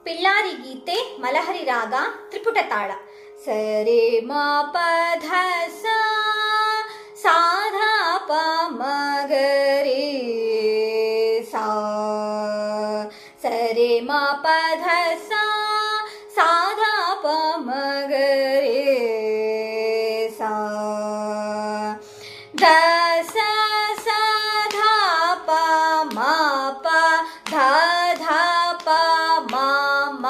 ಪಿಳ್ಳಾರಿ ಗೀತೆ ಮಲಹರಿ ರಾಗ ತ್ರಿಪುಟ ತಾಳ ಸರಿ ಮ ಪ ಧ ಸ ಸಾ ಧ ಪ ಮ ಗ ರೇ ಸಾ ಸರಿ ಮ ಪ ಧ ಸ ಸಾ ಧ ಪ ಮ ಗ ರೇ ಸಾ ಧ ಸ ಸ ಧ ಪ ಮ ಪ ಧ ಧ ಪ ಮ ಮ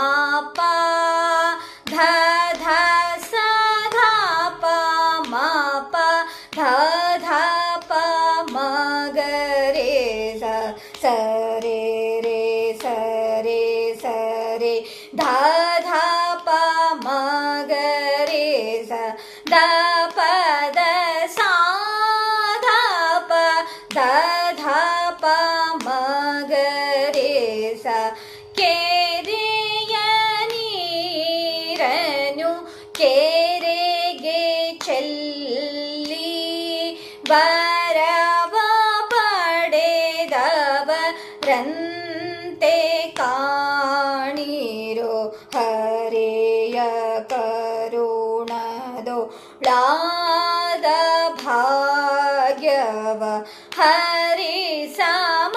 ಪ ಧ ಧ ಸ ಧ ಪ ಮ ಪ ಧ ಧ ಪ ಮ ಗ ರೇ ಸ ಸ ರೇ ರೇ ಸ ರೇ ಸ ರೇ ಧ ಧ ಪ ಮ ಗ ರೇ ಸ ದ ಪ ದ ಸಾ ಧ ಪ ದ ಧ ಪ ಮ ಗ ರೇ ಸ ಕೆರೆಯ ನೀರನು ಕೆರೆಗೆ ಚೆಲ್ಲಿ ಬರವ ಪಡೆದವರಂತೆ ಕಾಣಿರೋ ಹರೆಯ ಕರುಣದೊಳಾದ ಭಾಗ್ಯವ ಹರಿ ಸಮರ್ಪಣೆ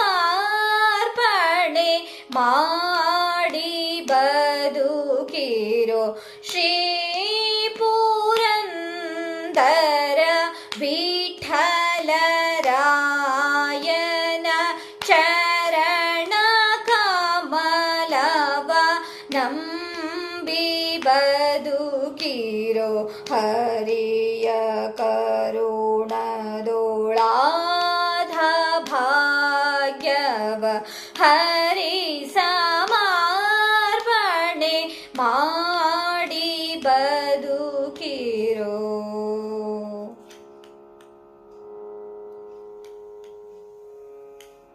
ಮಾಡಿ ಬದುಕಿರೋ ಶ್ರೀ ಪುರಂದರ ವಿಠಲರಾಯನ ಚರಣ ಕಮಲವ ನಂಬಿ ಬದುಕಿರೋ ಹರಿಯ ಕರುಣದೊಳಾದ ಭಾಗ್ಯವ ಹರಿ ಸಮರ್ಪಣೆ ಮಾಡಿ ಬದುಕಿರೋ